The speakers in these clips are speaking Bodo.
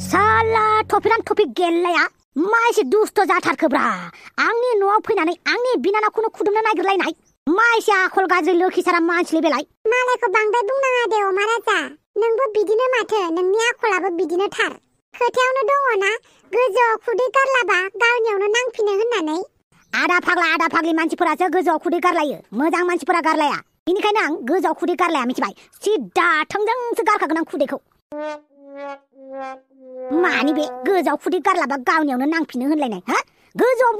साला टपिरान टपिक गेलेलाया मा एसे दुस्त जाथारखोब्रा आंनि न'आव फैनानै आंनि बिनानावखौनो खुदुमनो नागिरलायनाय मा एसे आखल गाज्रि लोखिसारा मानसिलै बेलाय मालायखौ बांद्राय बुंनाङा दे अमा राजा नोंबो बिदिनो माथो नोंनि आखलाबो बिदिनो थार खोथायावनो दङना गोजौआव खुदै गारलाबा गावनियावनो नांफिनो होननानै आदा फाग्लि मानसिफोरासो गोजौआव खुदै गारलायो मोजां मानसिफोरा गारलाया बेनिखायनो आं गोजौआव खुदै गारलाया मिथिबाय सिदा थोंजोंसो गारखागोन आं खुदैखौ मानि बे गोजौआव खुदै गारलाबा गावनियावनो नांफिनो होनलायनाय हा गोजौआव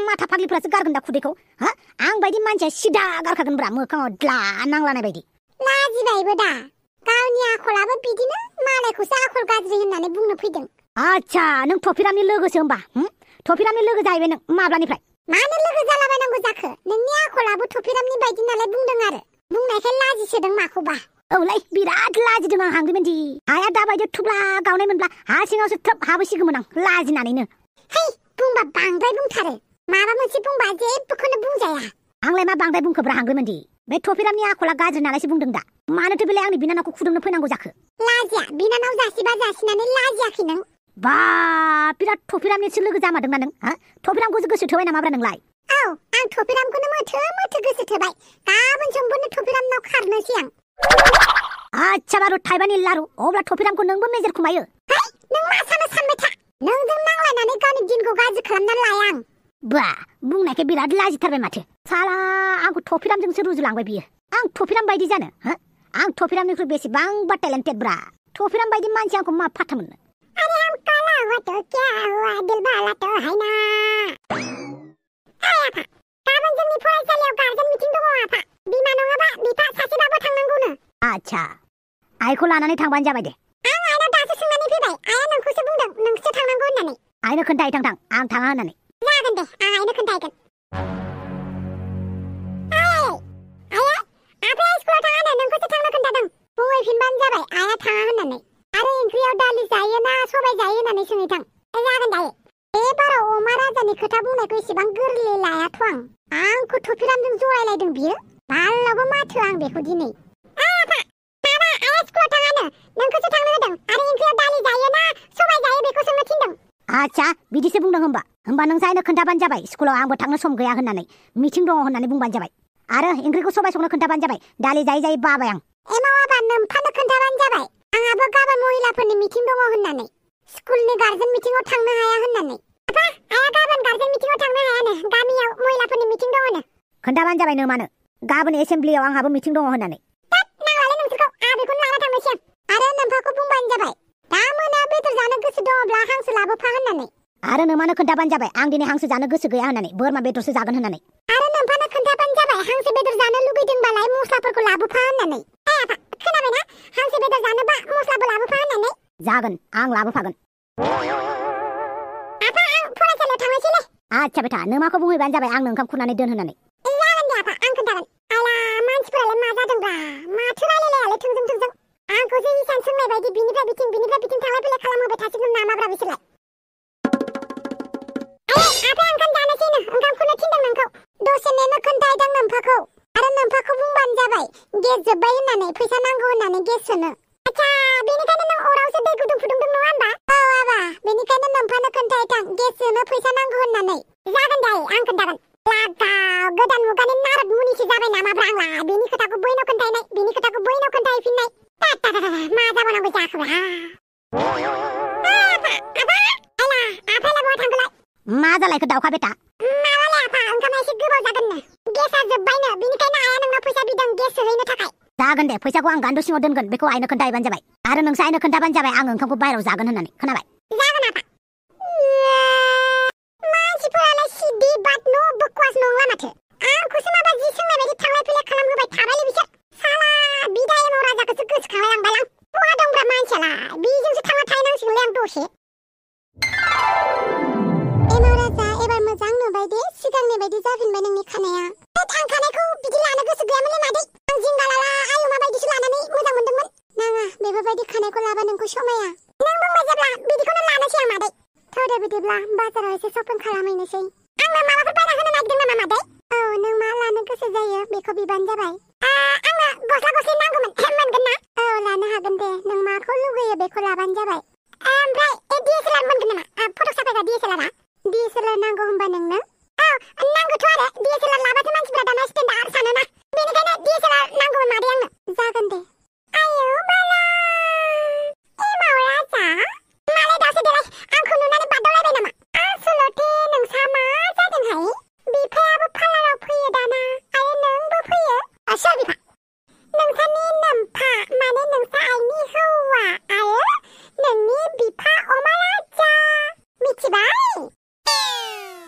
माथा फाग्लिफ्रासो गारगोन दा खुदैखौ हा आं बायदि मानसिया सिदा गारखागोनब्रा मोखाङाव द्ला नांलानाय बायदि लाजिबायबो दा गावनि आखलाबो बिदिनो मालायखौसो आखल गाज्रि होननानै बुंनो फैदों आच्छा नों टपिरामनि लोगोसो होमबा टपिरामनि लोगो जाहैबाय नों माब्लानिफ्राय मानो लोगो जालाबायनांगौ जाखो नोंनि आखलाबो टपिरामनि बायदि नालाय बुंदों आरो बुंनायखाय लाजिसोदों माखौबा औलै बिराद लाजिदों आं हांग्रिमोनदि हाया दाबायदि थुब्ला गावनाय मोनब्ला हा सिङावसो थ्रोब हाबोसिगौमोन आं लाजिनानैनो है बुंबा बांद्राय बुंथारो माबा मोनसे बुंबा जेबोखौनो बुंजाया आंलाय मा बांद्राय बुंखोब्रा हांग्रिमोनदि बे टपिरामनि आखला गाज्रि नालायसो बुंदों दा मानोथो बेलाय आंनि बिनानावखौ खुदुमनो फैनांगौ जाखो लाजिया बिनानाव जासिबा जासिनानै लाजियाखै नों बा बिराद टपिरामनिसो लोगो जामारदोंना नों हा टपिरामखौसो गोसो थोबाय नामाब्रा नोंलाय औ आं टपिरामखौनो मोथो गोसो थोबाय गाबोन समफोरनो टपिरामनाव खारनोसै आं आच्छा बारु थाइबानि लारु अब्ला टपिरामखौ नोंबो मेजेर खुमायो है नों मा सानो सानबाय था नोंजों नांलायनानै गावनि दिनखौ गाज्रि खालामनानै लाया आं बा बुंनायखाय बिराद लाजिथारबाय माथो साला आंखौ टपिरामजोंसो रुजुलांबाय बियो आं टपिराम बायदि जानो हा आं टपिरामनिख्रुइ बेसेबांबा टेलेन्टेड ब्रा टपिराम बायदि मानसि आंखौ मा फाथा मोननो अरे हम काला हुआ तो क्या हुआ दिल वाला तो है ना आफा गाबोन जोंनि फरायसालियाव गार्जेन मिटिं दङ आफा बिमा नङाबा बिफा सासेबाबो थांनांगौनो आच्छा आइखौ लानानै थांबानो जाबाय दे आं आइनाव दासो सोंनानै फैबाय आइया नोंखौसो बुंदों नोंसो थांनांगौ होननानै आइनो खोन्थायै थां आं थाङा होननानै जागोन दे आं आइनो खोन्थाहैगोन आइया आफाया स्कुलाव थाङानो नोंखौसो थांनो खोन्थादों बुंहैफिनबानो जाबाय आइया थाङा होननानै आरो ओंख्रियाव दालि जायो ना सबाय जायो होननानै सोंहैथां जागोन दायो बे बाराव अमा राजानि खोथा बुंनायखौ इसेबां गोरलै लायाथ' आंखौ टपिरामजों जरायलायदों बियो बालावबो माथो आं बेखौ दिनै आफा माबा आइया स्कुलाव थाङानो नोंखौसो थांनो होदों आरो ओंख्रियाव दालि जायो ना सबाय जायो बेखौ सोंनो थिनदों आच्छा बिदिसो बुंदों होमबा नोंसा आइनो खोन्थाबानो जाबाय स्कुलाव आंबो थांनो सम गैया होननानै मिटिं दङ होननानै बुंबानो जाबाय आरो ओंख्रिखौ सबाय संनो खोन्थाबानो जाबाय दालि जायै बाबाय आं एमावाबा नोमफानो खोन्थाबानो जाबाय आंहाबो गाबोन महिलाफोरनि मिटिं दङ होननानै स्कुलनि गार्जेन मिटिंआव थांनो हाया होननानै आफा आइया गाबोन गार्जेन मिटिंआव थांनो हायानो गामियाव महिलाफोरनि मिटिं दङनो खोन्थाबानो जाबाय नोमानो गाबोन एसेम्ब्लियाव आंहाबो मिटिं दङ होननानै नांलालै नोंसोरखौ बेखौनो लाना थांनोसै आरो नोमफाखौ बुंबानो जाबाय दा मोना बेदर जानो गोसो दङब्ला हांसो लाबोफा होननानै आरो नोमानो खोन्थाबानो जाबाय आं दिनै हांसो जानो गोसो गैया होननानै बोरमा बेदरसो जागोन होननानै आरो नोमफानो खोन्थाबानो जाबाय हांसो बेदर जानो लुगैदोंबालाय मस्लाफोरखौ लाबोफा होननानै आफा खोनाबायना हांसो बेदर जानोबा मस्लाबो लाबोफा होननानै जागोन आं लाबोफागोन आफा आं फरायसालियाव थांनोसैलै आच्छा बेटा नोमाखौ बुंहैबानो जाबाय आंनो ओंखाम खुरनानै दोन होननानै जागोन दे आफा आं खोन्थागोन आइला मानसिफोरालाय मा जादोंब्रा माथो रायलायलायालाय थोंजों आंखौसो इसान सोंनाय बायदि बिनिफ्राय बिथिं थांलाय फैलाय खालामहोबाय थासिगोन नामाब्रा बिसोरलाय आफाया ओंखाम जानोसैनो ओंखाम खुरनो थिनदों नोंखौ दसे नेनो खोन्थाहैदों नोमफाखौ आरो नोमफाखौ बुंबानो जाबाय गेस जोब्बाय होननानै फैसा नांगौ होननानै गेस सोनो आच्छा बेनिखायनो नों अरावसो दै गुदुं फुदुंदों नङा होनबा औ आबा बेनिखायनो नोमफानो खोन्थाहैथां गेस सोनो फैसा नांगौ होननानै जागोन दे आं खोन्थागोन लागाव गोदान मुगानि नारद मुनिसो जाबाय नामाब्रा आंलाय बेनि खोथाखौ बैनाव खोन्थाहैनाय बेनि खोथाखौ बैनाव खोन्थाहैफिननाय मा जाबावनांगौ जाखोब्रा मा जालायखो दाउखा बेटा माबालै आफा ओंखामा एसे गोबाव जागोननो गेसआ जोब्बायनो बेनिखायनो आइया नोंनाव फैसा बिदों गेस सोहैनो थाखाय जागोन दे फैसाखौ आं गान्दु सिङाव दोनगोन बेखौ आइनो खोन्थाहैबानो जाबाय आरो नोंसा आइनो खोन्थाबानो जाबाय आं ओंखामखौ बाहेरायाव जागोन होननानै खोनाबाय जागोन आफा मानसिफोरालाय सिद्धि बात न' बकवास नंला माथो आंखौसो माबा जि सोंनाय बायदि थांलाय फैलाय खालामहोबाय थाबायलै बिसोर साला बिदा एमाव राजाखौसो गोसोखांलायलांबाय आं बहा दंब्रा मानसियालाय बेजोंसो थांना थाहैनांसिगोनलै आं दसे एमाव राजा एबार मोजां नुबाय दे सिगांनि बायदि जाफिनबाय नोंनि खानाया आं खानायखौ बिदि लानो गोसो गैयामोनलै मादै आं जिंगालाला आयमा बायदिसो लानानै मोजां मोनदोंमोन नाङा बेफोरबायदि खानायखौ लाबा नोंखौ समाया नों बुंबाय जेब्ला बिदिखौनो लानोसै आं मादै थौदे बिदिब्ला बाजाराव एसे शपिं खालामहैनोसै आंनो माबाफोर बायना होनो नागिरदों नामा मादै औ नों मा लानो गोसो जायो बेखौ बिबानो जाबाय आंनो गस्ला नांगौमोन मोनगोन ना औ लानो हागोन दे नों माखौ लुगैयो बेखौ लाबानो जाबाय ओमफ्राय DSLR मोनगोन नामा फट' साफायग्रा DSLR DSLR नांगौ होनबा नोंनो औ नांगौथ' आरो DSLR लाबाथ' मानसिफ्रा दाना स्टेन्डार्ड सानोना बेनिखायनो DSLR नांगौमोन मादै आंनो जागोन दे आयौ बाला एमाव राजा मालाय दासो देलाय आंखौ नुनानै बादावलायबाय नामा आसलथे नोंसा मा जादोंहाय बिफायाबो पार्लाराव फैयो दाना आरो नोंबो फैयो सोर बिफा नोंसानि नोमफा माने नोंसा आइनि हौवा आरो नोंनि बिफा अमा राजा मिथिबाय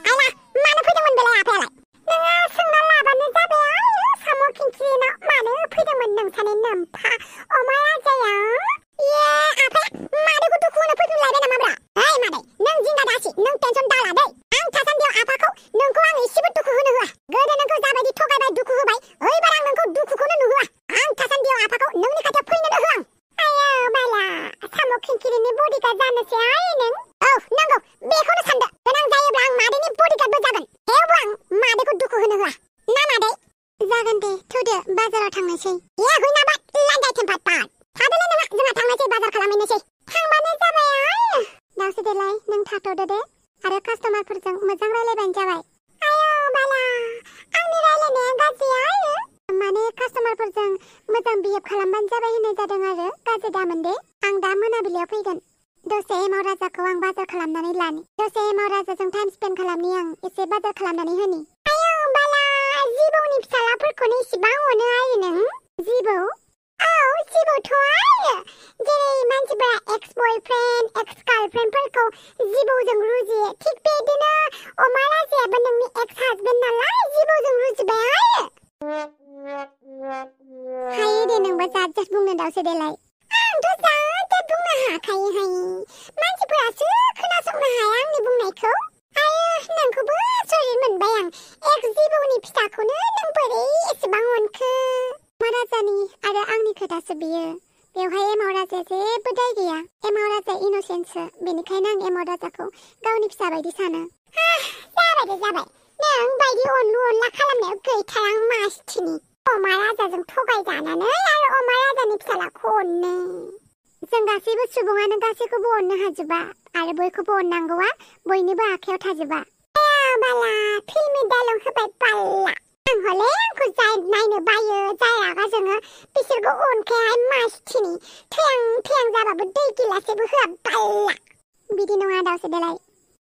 आइला मानो फैदोंमोन बेलाय आफायालाय नोङो सोंना लाबानो जाबाय आरो साम' खिंखिरिनाव मानो फैदोंमोन नोंसानि नोमफा अमा राजाया ये आफाया मादैखौ दुखु होनो फैफिनलायबाय नामाब्रा ओइ मादै नों जिंगा दासि नों टेनसन दाला दै आं थासान्दियाव आफाखौ नोंखौ आं एसेबो दुखु होनो होआ गोदो नोंखौ जाबायदि थगायबाय दुखु होबाय ओइबार आं नोंखौ दुखुखौनो नुहोआ आं थासान्दियाव आफाखौ नोंनि खाथियाव फैनोनो होआ आयौ बाला साम' खिंखिरिनि बडिगार्ड जानोसै आइ नों औ नंगौ बेखौनो सानदो गोनां जायोब्ला आं मादैनि बडिगार्डबो जागोन थेवबो आं मादैखौ दुखु होनो होआ ना मादै जागोन दे थौदो बाजाराव थांनोसै ए हुइनाबा लान्जाय थेम्फात थादोलै नोंहा जोंहा थांनोसै बाजार खालामहैनोसै थांबानो जाबाय आइ दावसो देलाय नों थाथ'दो दे आरो कास्टमारफोरजों मोजां रायलायबानो जाबाय आयौ बाला आंनि रायलायनाया गाज्रि आरो माने कास्टमारफोरजों मोजां बिहेभ खालामबानो जाबाय होननाय जादों आरो गाज्रि दामोन दे आं दा मोनाबिलियाव फैगोन दसे एमाव राजाखौ आं बाजार खालामनानै लानि दसे एमाव राजाजों टाइम स्पेन्ड खालामनि आं एसे बाजार खालामनानै होनि आयौ बाला जिबौनि फिसालाफोरखौनो इसिबां अनो आरो नों जिबौ औ जिबौथ' आरो जेरै मानसिफोरा एक्स बयफ्रेन्ड एक्स गार्लफ्रेन्डफोरखौ जिबौजों रुजुयो थिग बेदिनो अमा राजायाबो नोंनि एक्स हाजबेन्ड नालाय जिबौजों रुजुबाय आरो हायो दे नोंबा जात जात बुंनो दावसो देलाय आंथ' जात जात बुंनो हाखायोहाय मानसिफोरासो खोनासंनो हाया आंनि बुंनायखौ आयो नोंखौबो आसरित मोनबाय आं एक्स जिबौनि फिसाखौनो नों बोरै एसेबां अनखो महाराजानि आरो आंनि खोथासो बियो बेवहाय एमाव राजाया जेबो दाय गैया एमाव राजाया इनोसेन्टसो बेनिखायनो आं एमाव राजाखौ गावनि फिसा बायदि सानो जाबाय दे जाबाय नों बायदि अनलु अनला खालामनायाव गैथारा आं मासथिनि अमा राजाजों थगायजानानै आरो अमा राजानि फिसालाखौ अननो जों गासैबो सुबुङानो गासैखौबो अननो हाजोबा आरो बयखौबो अननांगौआ बयनिबो आखायाव थाजोबा बाला फिल्मि डायलग होबाय बाला आं हले आंखौ जाय नायनो बायो जाय रागा जोङो बिसोरखौ अनखायाहाय मासथिनि थैयां जाबाबो दै गिलासेबो होआ बाला बिदि नङा दावसो देलाय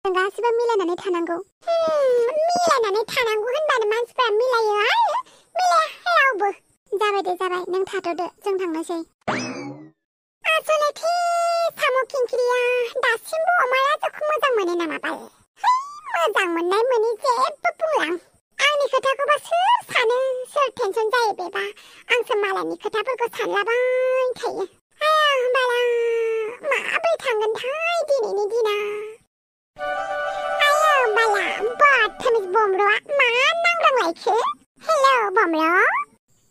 जों गासिबो मिलायनानै थानांगौ मिलायनानै थानांगौ होनबानो मानसिफोरा मिलायो आरो मिलाया रावबो जाबाय दे जाबाय नों थाथ'दो जों थांनोसै आसलथे साम' खिंखिरिया दासिमबो अमा राजाखौ मोजां मोनो नामा बाल मोजां मोननाय मोनि जेबो बुंलां आंनि खोथाखौबा सोर सानो सोर टेनसन जायो बेबा आंसो मालायनि खोथाफोरखौ सानलाबाय थायो आया बाला माबोरै थांगोनथाय दिनैनि दिना आया बाला बदतमिज बमर'आ मा नांग्रांलायखो हेलौ बमर'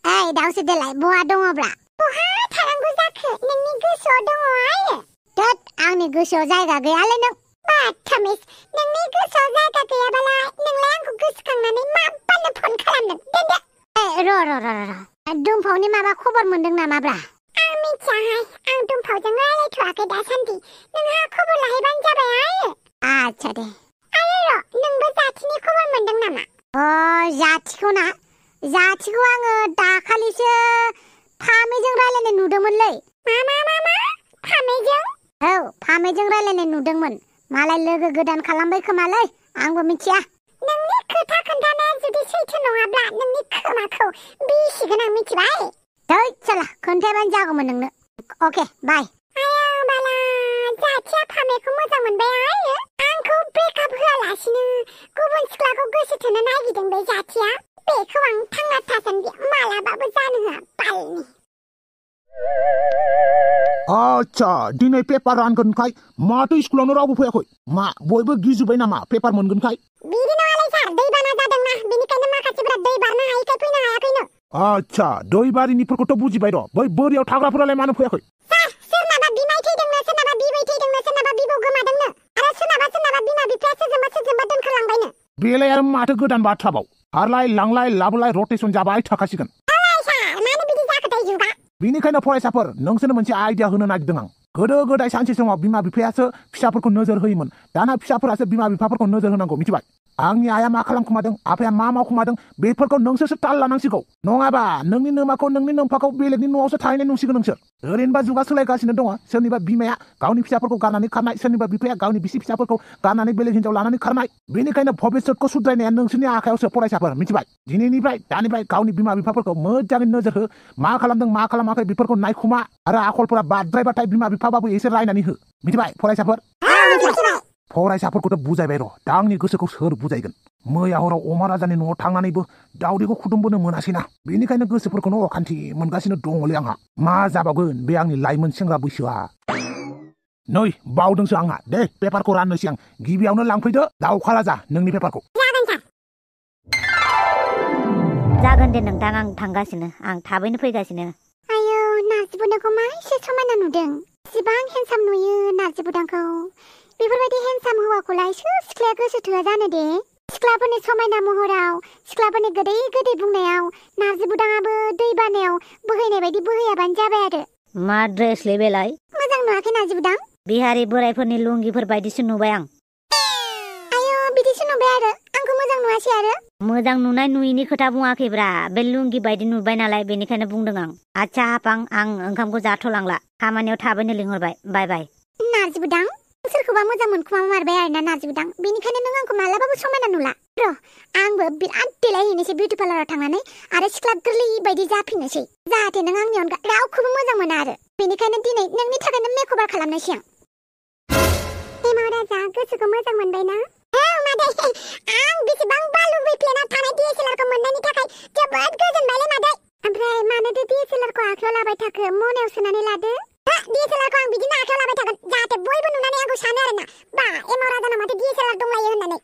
ओइ दावसो देलाय बहा दङब्रा बहा थानांगौ जाखो नोंनि गोसोआव दङ आरो दोद आंनि गोसोआव जायगा गैयालै नों बदतमिज नोंनि गोसोआव जायगा गैयाबालाय नोंलाय आंखौ गोसोखांनानै माबानो फन खालामदों दोनदो र' दुमफावनि माबा खबर मोनदों नामाब्रा आं मिथियाहाय आं दुमफावजों रायलायथ'वाखै दासान्दि नोंहा खबर लाहैबानो जाबाय आरो आच्छा दे आरो र' नोंबो जाथिनि खबर मोनदों नामा जाथिखौ ना जाथिखौ आङो दाखालिसो फामेजों रायलायनाय नुदोंमोनलै मा फामेजों औ फामेजों रायलायनाय नुदोंमोन मालाय लोगो गोदान खालामबाय खोमालै आंबो मिथिया नोंनि खोथा खोन्थानाया जुदि सैथो नङाब्ला नोंनि खोमाखौ बिसिगोन आं मिथिबाय थै साला खोन्थायाबानो जागौमोन नोंनो अके बाय आया बाला जाथिया फामेखौ मोजां मोनबाय आरो आंखौ ब्रेकआप होआलासिनो गुबुन सिख्लाखौ गोसो थोनो नागिरदों बे जाथिया बेखौ आं थांना थासान्दि मालाबाबो जानो होआ बालनि आच्छा दिनै पेपार रानगोनखाय माथो स्कुलावनो रावबो फैयाखै मा बयबो गिजुबाय नामा पेपार मोनगोनखाय बिदि नङालै सार दैबाना जादोंना बेनिखायनो माखासेफोरा दै बारनो हायैखाय फैनो हायाखैनो आच्छा दैबारिनिफोरखौथ' बुजिबाय र' बै बोरियाव थाग्राफोरालाय मानो फैयाखै सार सोरनाबा बिमाय थैदोंनो सोरनाबा बिबै थैदोंनो सोरनाबा बिबौ गोमादोंनो आरो सोरनाबा बिमा बिफाया सोरजोंबा दोनखारलांबायनो बेलाय आरो माथो गोदान बाथ्राबाव हारलाय लांलाय लाबोलाय रटेसन जाबाय थाखासिगोन सार मानो बिदि जाखोथाय जुगा बेनिखायनो फरायसाफोर नोंसोरनो मोनसे आइडिया होनो नागिरदों आं गोदो गोदाय सानसे समाव बिमा बिफायासो फिसाफोरखौ नोजोर होयोमोन दाना फिसाफोरासो बिमा बिफाफोरखौ नोजोर होनांगौ मिथिबाय आंनि आइया मा खालामखुमादों आफाया मा मावखुमादों बेफोरखौ नोंसोरसो ताल लानांसिगौ नङाबा नोंनि नोमाखौ नोंनि नोमफाखौ बेलेगनि न'आवसो थाहैनाय नुसिगोन नोंसोर ओरैनोबा जुगा सोलायगासिनो दङ सोरनिबा बिमाया गावनि फिसाफोरखौ गारनानै खारनाय सोरनिबा बिफाया गावनि बिसि फिसाफोरखौ गारनानै बेलेग हिन्जाव लानानै खारनाय बेनिखायनो भबिष्यतखौ सुद्रायनाया नोंसोरनि आखायावसो फरायसाफोर मिथिबाय दिनैनिफ्राय दानिफ्राय गावनि बिमा बिफाफोरखौ मोजाङै नोजोर हो मा खालामदों मा खालामाखै बेफोरखौ नायखुमा आरो आखलफोरा बाद्रायबाथाय बिमा बिफाबाबो एसे रायनानै हो मिथिबाय फरायसाफोर फरायसाफोरखौथ' बुजायबाय र' दा आंनि गोसोखौ सोर बुजायगोन मैया हराव अमा राजानि न'आव थांनानैबो दावदैखौ खुदुमबोनो मोनासैना बेनिखायनो गोसोफोरखौनो अखान्थि मोनगासिनो दङलै आंहा मा जाबावगोन बे आंनि लाइमोन सेंग्रा बैसोआ नै बावदोंसो आंहा दे पेपारखौ राननोसै आं गिबियावनो लांफैदो दाउखा राजा नोंनि पेपारखौ जागोन दे नोंथां आं थांगासिनो आं थाबैनो फैगासिनो आयौ नार्जि बुदांखौ मा एसे समायना नुदों एसेबां हेन्डसाम नुयो नार्जि बुदांखौ बेफोरबायदि हेन्डसाम हौवाखौलाय सोर सिख्लाया गोसो थोआ जानो दे सिख्लाफोरनि समायना महराव सिख्लाफोरनि गोदै गोदै बुंनायाव नार्जि बुदाङाबो दै बानायाव बोहैनाय बायदि बोहैयाबानो जाबाय आरो मा ड्रेसलै बेलाय मोजां नुवाखै नार्जि बुदां बिहारि बोरायफोरनि लुंगिफोर बायदिसो नुबाय आं आयौ बिदिसो नुबाय आरो आंखौ मोजां नुवासै आरो मोजां नुनाय नुयिनि खोथा बुङाखैब्रा बे लुंगि बायदि नुबाय नालाय बेनिखायनो बुंदों आं आच्छा हापां आं ओंखामखौ जाथ'लांला खामानियाव थाबैनो लिंहरबाय बाय बाय नार्जि बुदां सोरखौबा मोजां मोनखुमा मारबाय आरोना नार्जि बुदां बेनिखायनो नों आंखौ मालाबाबो समायना नुला र' आंबो बिराद देलायहैनोसै बिउटि पार्लाराव थांनानै आरो सिख्ला गोरलै बायदि जाफिननोसै जाहाथे नों आंनि अनगा रावखौबो मोजां मोना आरो बेनिखायनो दिनै नोंनि थाखायनो मेकअभार खालामनोसै आं एमाव राजा गोसोखौ मोजां मोनबायना औ मादै आं बेसेबांबा लुबैफ्लेना थानाय DSLR-खौ मोननायनि थाखाय जोबोद गोजोनबायलै मादै ओमफ्राय मानोथो DSLR-खौ आखायाव लाबाय थाखो मनायाव सोनानै लादो DSLR-खौ आं बिदिनो आखायाव लाबाय थागोन जाहाथे बयबो नुनानै आंखौ सानो आरोना बा एमाव राजानाव माथो DSLR दंलायो होननानै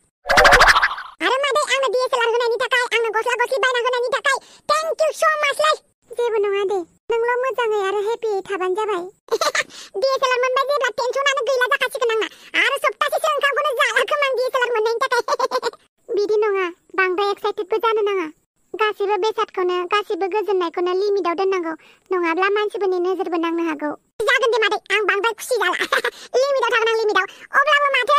आरो मादै आंनो DSLR होनायनि थाखाय आंनो गस्ला गस्लि बायना होनायनि थाखाय थेंक इउ स' माचलै जेबो नङा दे नोंल' मोजाङै आरो हेपियै थाबानो जाबाय DSLR मोनबाय जेब्ला टेनसनानो गैला जाखासिगोन आंना आरो सप्तासेसो ओंखामखौनो जाला खोमा आं DSLR मोननायनि थाखाय बिदि नङा बांद्राय एक्साइटेडबो जानो नाङा गासिबो बेसादखौनो गासिबो गोजोननायखौनो लिमिटआव दोननांगौ नङाब्ला मानसिफोरनि नोजोरबो नांनो हागौ जागोन दे मादै आं बांद्राय खुसि जाला लिमिटआव थागोन आं लिमिटआव अब्लाबो माथो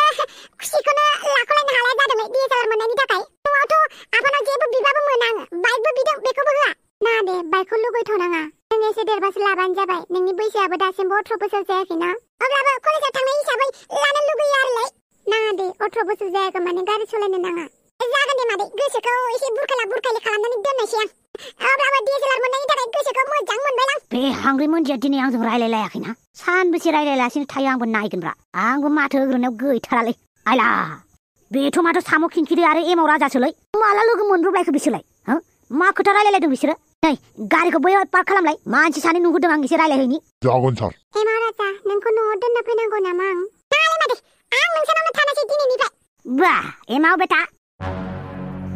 खुसिखौनो लाख'लायनो हालाया जादों DSLR मोननायनि थाखाय न'आवथ' आफानाव जेबो बिबाबो मोना आङो बाइकबो बिदों बेखौबो होआ ना दे बाइकखौ लुगैथ'नाङा नों एसे देरबासो लाबानो जाबाय नोंनि बैसोआबो दासिमबो 18 बोसोर जायाखैना अब्लाबो कलेजाव थांनाय हिसाबै लानो लुगैयो आरोलाय नाङा दे 18 बोसोर जायाखै माने गारि सालायनो नाङा जागोन दे मादै गोसोखौ एसे बुरखायला खालामनानै दोननोसै आं अब्लाबो DSLR मोननायनि थाखाय गोसोखौ मोजां मोनबाय आं बे हांग्रि मोनजिया दिनै आंजों रायलायलायाखैना सानबेसे रायलायलासिनो थायो आंबो नायगोनब्रा आंबो माथो होग्रोनायाव गैथारालै आइला बेथ' माथो साम' खिंखिरि आरो एमाव राजासोलै माला लोगो मोनब्रबलायखो बिसोरलाय मा खोथा रायलायलायदों बिसोरो नै गारिखौ बैयाव पार्क खालामलाय मानसि सानै नुहुरदों आं एसे रायलायहैनि जागोन सार एमाव राजा नोंखौ न'आव दोनना फैनांगौ नामा आं नालाय मादै आं नोंसानावनो थानोसै दिनैनिफ्राय बा एमाव बेटा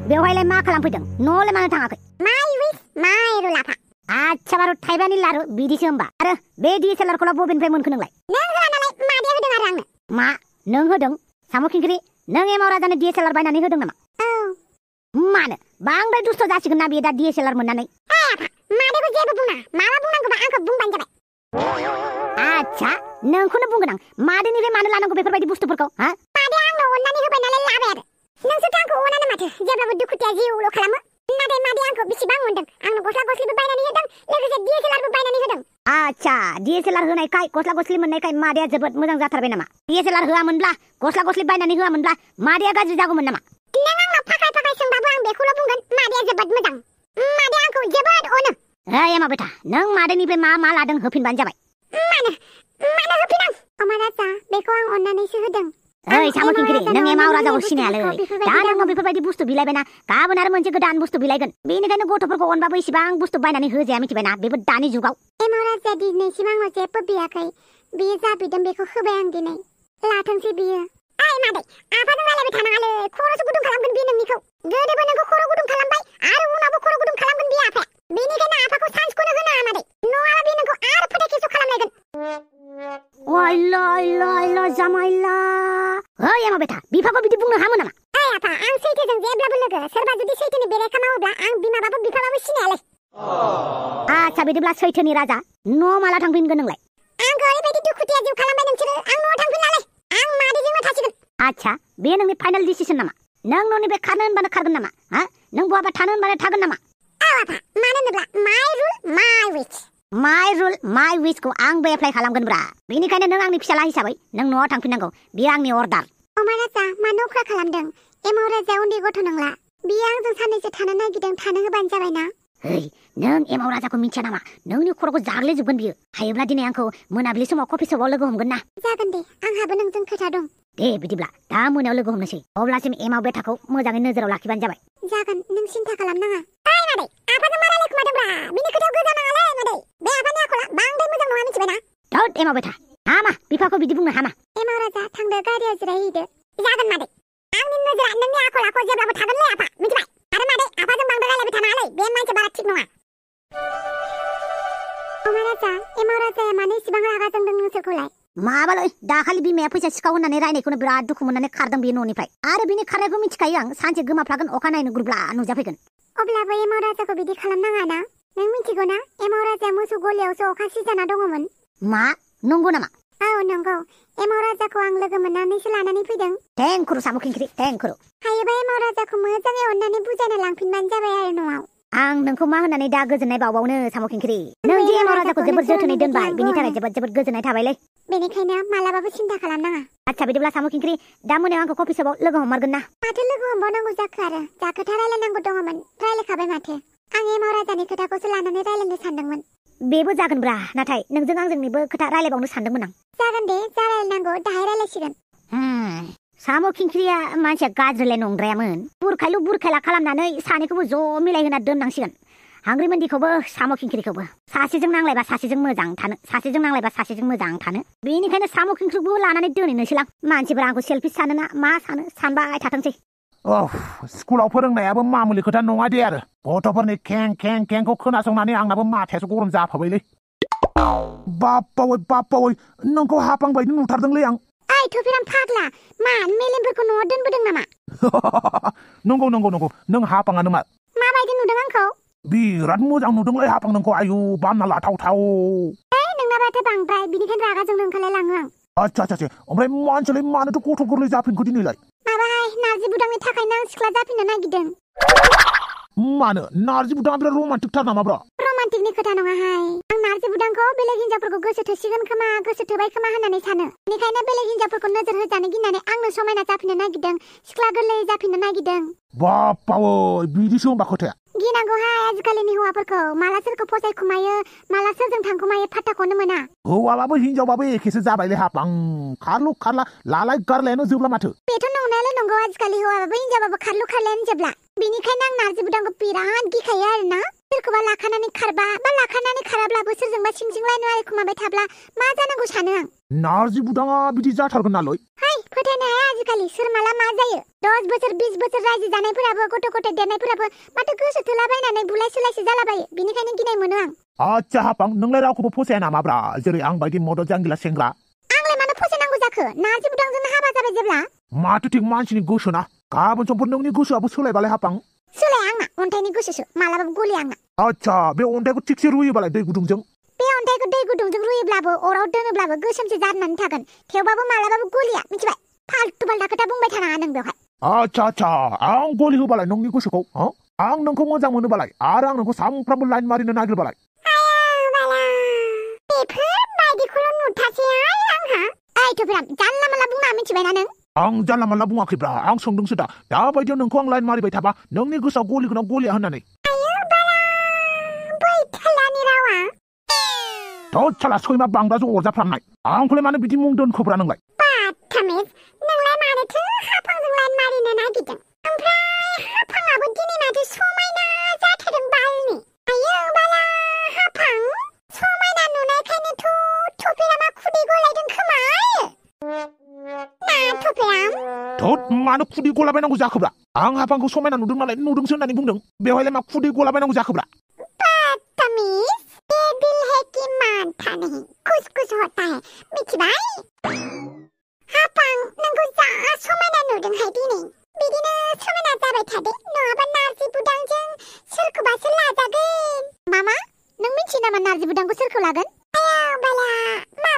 बेवहायलाय मा खालामफैदों न'आवलाय मानो थाङाखै माइ उइस माइ रुलाफा आच्छा बारु थाइबानि लारु बिदिसो होमबा आरो बे DSLR-खौलाय बबेनिफ्राय मोनखो नोंलाय नों होआ नालाय मादैया होदों आरो आंनो मा नों होदों साम' खिंखिरि नों एमाव राजानो DSLR बायनानै होदों नामा औ मानो बांद्राय दुस्थ' जासिगोन ना बियो दा DSLR मोननानै आफा मादैखौ जेबो बुङा माबा बुंनांगौबा आंखौ बुंबानो जाबाय आच्छा नोंखौनो बुंगोन आं मादैनिफ्राय मानो लानांगौ बेफोरबायदि बुस्थुफोरखौ मादैया आंनो अननानै होबाय नालाय लाबाय आरो नोंसोरथ' आंखौ अनानो माथो जेब्लाबो दुखुथिया जिउल' खालामो नाथाय मादैया आंखौ बेसेबां अनदों आंनो गस्ला गस्लिबो बायनानै होदों लोगोसे DSLR-बो बायनानै होदों आच्छा DSLR होनायखाय गस्ला गस्लि मोननायखाय मादैया जोबोद मोजां जाथारबाय नामा DSLR होआमोनब्ला गस्ला गस्लि बायनानै होआमोनब्ला मादैया गाज्रि जागौमोन नामा नों आंनाव फाखाय सोंबाबो आं बेखौल' बुंगोन मादैया जोबोद मोजां मादैया आंखौ जोबोद अनो एमा बेटा नों मादैनिफ्राय मा लादों होफिनबानो जाबाय मानो होफिनां अमा राजा बेखौ आं अननानैसो होदों ओइ साम' खिंखिरि नों एमाव राजाखौ सिनायालै दा नोङो बेफोरबायदि बुस्थु बिलायबायना गाबोन आरो मोनसे गोदान बुस्थु बिलायगोन बेनिखायनो गथ'फोरखौ अनबाबो इसिबां बुस्थु बायनानै होजाया मिथिबायना बेबो दानि जुगाव एमाव राजाया दिनैसिम आंनाव जेबो बियाखै बियो जा बिदों बेखौ होबाय आं दिनै लाथोंसै बियो ओइ मादै आफाजों रायलायबाय थानाङालै खर'सो गुदुं खालामगोन बियो नोंनिखौ गोदोबो नोंखौ खर' गुदुं खालामबाय आरो उनावबो खर' गुदुं खालामगोन बियो आफाया बेनिखायनो आफाखौ सान्सखौनो होनाङा मादै नङाबा बे नोंखौ आरो फोथायखेस' खालामलायगोन अयला जामाइला ओइ एमा बेटा बिफाखौ बिदि बुंनो हामो नामा ओइ आफा आं सैथोजों जेब्लाबो लोगो सोरबा जुदि सैथोनि बेरेखा मावोब्ला आं बिमाबाबो बिफाबाबो सिनायालै आच्छा बिदिब्ला सैथोनि राजा न' माला थांफिनगोन नोंलाय आंखौ ओरैबायदि दुखुथिया जिउ खालामबाय नोंसोरो आं न'आव थांफिनलालै आं मादैजोंनो थासिगोन आच्छा बे नोंनि फाइनाल डिसिसन नामा नों न'निफ्राय खारनो होनबानो खारगोन नामा हा नों बहाबा थानो होनबानो थागोन नामा औ आफा मानो होनोब्ला माय रुल माय विच माय रुल माय विसखौ आंबो एप्लाइ खालामगोनब्रा बेनिखायनो नों आंनि फिसाला हिसाबै नों न'आव थांफिननांगौ बेयो आंनि अर्डार अमा राजा मानो अख्रा खालामदों एमाव राजाया उन्दै गथ' नंला बियो आंजों साननैसो थानो नागिरदों थानो होबानो जाबायना ओइ नों एमाव राजाखौ मिथिया नामा नोंनि खर'खौ जाग्लिजोबगोन बियो हायोब्ला दिनै आंखौ मोनाबिलि समाव कफि शपआव लोगो हमगोन ना जागोन दे आंहाबो नोंजों खोथा दं दे बिदिब्ला दा मोनायाव लोगो हमनोसै अब्लासिम एमाव बेटाखौ मोजाङै नोजोराव लाखिबानो जाबाय जागोन नों सिन्था खालामनाङा ओइ मादै आफाजों मा रायलायखुमादोंब्रा बिनि खोथायाव गोजा नाङालै मादै बे आफानि आखला बांद्राय मोजां नङा मिथिबायना थोद एमाव बेटा हामा बिफाखौ बिदि बुंनो हामा एमाव राजा थांदो गारियाव जिरायहैदो जागोन मादै आंनि नोजोरा नोंनि आखल आखु जेब्लाबो थागोनलै आफा मिथिबाय आरो मादै आफाजों बांद्राय रायलायबाय थानाङालै बे मानसिया बारा थिग नङा अमा राजा एमाव राजाया मानो इसिबां रागा जोंदों नोंसोरखौलाय माबालै दाखालि बिमाया फैसा सिखाव होननानै रायनायखौनो बिराद दुखु मोननानै खारदों बे न'निफ्राय आरो बिनि खारनायखौ मिथिखायो आं सानसे गोमाफ्लागोन अखानायैनो गुरब्ला नुजाफैगोन अब्लाबो एमाव राजाखौ बिदि खालामनाङा ना नों मिथिगौ ना एमाव राजाया मोसौ गलियावसो अखा सिजाना दङमोन मा नंगौ नामा औ नंगौ एमाव राजाखौ आं लोगो मोननानैसो लानानै फैदों थेंखुरु साम' खिंख्रि थेंखुरु हायोबा एमाव राजाखौ मोजाङै अननानै बुजायना लांफिनबानो जाबाय आरो न'आव आं नोंखौ मा होननानै दा गोजोननाय बावबावनो साम' खिंख्रि नों जे एमाव राजाखौ जोबोद जोथोनै दोनबाय बिनि थाखाय जोबोद गोजोननाय थाबायलै बेनिखायनो मालाबाबो सिन्था खालामनाङा आच्छा बिदिब्ला साम' खिंख्रि दा मोनायाव आंखौ कफि शपआव लोगो हममारगोन ना माथो लोगो हमबावनांगौ जाखो आरो जा खोथा रायलायनांगौ दङमोन रायलायखाबाय माथो आं एमाव राजानि खोथाखौसो लानानै रायलायनो सानदोंमोन बेबो जागोनब्रा नाथाय नोंजों आंजोंनिबो खोथा रायलायबावनो सानदोंमोन आं जागोन दे जा रायलायनांगौ दाहाय रायलायसिगोन साम' खिंख्रिया मानसिया गाज्रिलाय नंद्रायामोन बुरखायला खालामनानै सानैखौबो ज' मिलायहोना दोननांसिगोन हांग्रिमोन्दिखौबो साम' खिंख्रिखौबो सासेजों नांलायबा सासेजों मोजां थानो सासेजों नांलायबा सासेजों मोजां थानो बेनिखायनो साम' खिंख्रिखौबो लानानै दोनहैनोसैलां मानसिफोरा आंखौ सेल्फिस सानो ना मा सानो सानबाय थाथोंसै स्कुलाव फोरोंनायाबो मामुलि खोथा नङा दे आरो गथ'फोरनि खें खें खेंखौ खोनासंनानै आंनाबो माथायासो गरम जाफाबायलै बाप्पावै नोंखौ हापां बायदि नुथारदोंलै आं ओइ थुफिराम फाग्ला मा मेलेमफोरखौ न'आव दोनबोदों नामा नंगौ नों हापाङानो मा माबायदि नुदों आंखौ बिराद मोजां नुदोंलै हापां नोंखौ आयु बामना लाथावथाव नोंना बाथो बांद्राय बिनिखायनो रागा जोंनो ओंखारलायलाङो आं आच्छा ओमफ्राय मानसियालाय मानोथो गथ' गोरलै जाफिनखो दिनैलाय माबाहाय नार्जि बुदांनि थाखायनो आं सिख्ला जाफिननो नागिरदों मानो नार्जि बुदाङा बिराद रमान्टिकथार नामाब्रा रमान्टिकनि खोथा नङाहाय आं नार्जि बुदांखौ बेलेग हिनजावफोरखौ गोसो थोसिगोन खोमा गोसो थोबाय खोमा होननानै सानो बेनिखायनो बेलेग हिनजावफोरखौ नोजोर होजानो गिनानै आंनो समायना जाफिननो नागिरदों सिख्ला गोरलै जाफिननो नागिरदों बाप्पावै बिदिसो होनबा खोथाया गिनांगौहाय आजिखालिनि हौवाफोरखौ माला सोरखौ फसायखुमायो माला सोरजों थांखुमायो फात्ताखौनो मोना हौवाबाबो हिनजावबाबो एखेसो जाबायलै हापां खारलु खारला लालाय गारलायानो जोबला माथो बेथ' नंनायालाय नंगौ आजिखालि हौवाबाबो हिनजावबाबो खारलु खारलायानो जोबला बेनिखायनो आं नार्जि बुदांखौ बिराद गिखायो आरोना सोरखौबा लाखानानै खारबा बा लाखानानै खाराब्लाबो सोरजोंबा सिंलायनो आरिखुमाबाय थाब्ला मा जानांगौ सानो आं नार्जि बुदाङा बिदि जाथारगोन नालै हाय फोथायनो हाया आजिखालि सोर माला मा जायो 10 बोसोर 20 बोसोर रायजो जानायफोराबो गथ' गथाय देरनायफोराबो माथो गोसो थोलाबायनानै बुलाय सोलायसो जालाबायो बेनिखायनो गिनाय मोनो आं आच्छा हापां नोंलाय रावखौबो फसाया नामाब्रा जेरै आं बायदि मदद जांगिला सेंग्रा आंलाय मानो फसायनांगौ जाखो नार्जि बुदांजोंनो हाबा जाबाय जेब्ला माथो थिग मानसिनि गोसोना गाबोन समफोर नोंनि गोसोआबो सोलायबालाय हापां सोलाय आंना अन्थाइनि गोसोसो मालाबाबो गलि आंना आच्छा बे अन्थाइखौ थिगसे रुयोबालाय दै गुदुंजों बे अन्थाइखौ दै गुदुंजों रुयोब्लाबो अराव दोनोब्लाबो गोसोमसो जानानै थागोन थेवबाबो मालाबाबो गलिया मिथिबाय फाल्तु फाल्ता खोथा बुंबाय थानाङा नों बेवहाय आच्छा आं गलि होबालाय नोंनि गोसोखौ आं नोंखौ मोजां मोनोबालाय आरो आं नोंखौ सामफ्रामबो लाइन मारिनो नागिरबालाय बेफोरबायदिखौल' नुथासैहाय आंहा ओइ थुफिराम जानला मानला बुङा मिथिबायना नों आं जानला मानला बुङाखैब्रा आं सोंदोंसो दा बायदियाव नोंखौ आं लाइन मारिबाय थाबा नोंनि गोसोआव गलिगोनाव गलिया होननानै साला सैमा बांग्राजों अरजाफ्रामनाय आंखौलाय मानो बिदि मुं दोनखोब्रा नोंलाय नोंलाय मानोथो हाफांजों लाइन मारिनो नागिरदों ओमफ्राय हाफांआबो दिनै माथो समायना जाथारदों बालनि आयो बाला हाफां समायना नुनायखायनोथ' थुफिरामा खुदै गलायदों खोमा ना थुफिराम मानो खुदै गलाबायनांगौ जाखोब्रा आं हाफांखौ समायना नुदों नालाय नुदोंसो होननानै बुंदों बेवहायलाय मा खुदै गलाबायनांगौ जाखोब्रा मानता नहीं कुछ होता है मिथिबाय हापां नोंखौ जा समायना नुदोंहाय दिनै बिदिनो समायना जाबाय थादे नङाबा नार्जि बुदांजों सोरखौबासो लाजागोन मामा नों मिथियो नामा नार्जि बुदांखौ सोरखौ लागोन आया बाला मा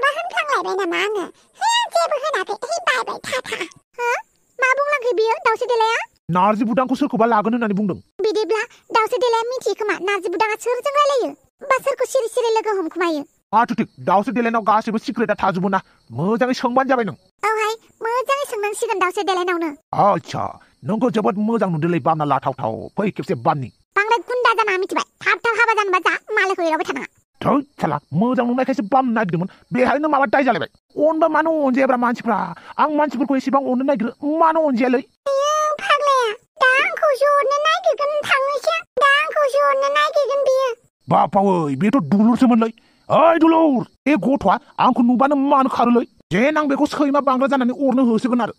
जेबो होनाखै बाय बाय थाथा हो मा बुंलांखै बियो दाउसो देलाया नारजि बुदांखौ सोरखौबा लागोन होननानै बुंदों बिदिब्ला दाउसो देलाया मिथियो खोमा नारजि बुदाङा सोरजों रायलायो बा सोरखौ सिरि सिरि लोगो हमखुमायो आथु थिक दाउसो देलायनाव गासैबो सिक्रेटआ थाजोबो ना मोजाङै सोंबानो जाबाय नों औहाय मोजाङै सोंनांसिगोन दाउसो देलायनावनो आच्छा नोंखौ जोबोद मोजां नुदोंलै बामना लाथावथाव फै खेबसे बामनि बांद्राय गुन्दा जाना मिथिबाय थाब हाबा जानोबा जा मालायखौ एरावबाय थानाङा थै साला मोजां नुनायखायसो बामनो नागिरदोंमोन बेहायनो माबा दाय जालायबाय अनबा मानो अनजायाब्रा मानसिफ्रा आं मानसिफोरखौ एसेबां अननो नागिरो मानो अनजायालै फाग्लाया दा आंखौ जरनो नागिरगोन थांनोसै दा आंखौ जरनो नागिरगोन बियो बापावै बेथ' दुलुरसोमोनलै ओइ दुलुर बे गथ'आ आंखौ नुबानो मानो खारोलै जेन आं बेखौ सैमा बांग्रा जानानै अरनो होसोगोन आरो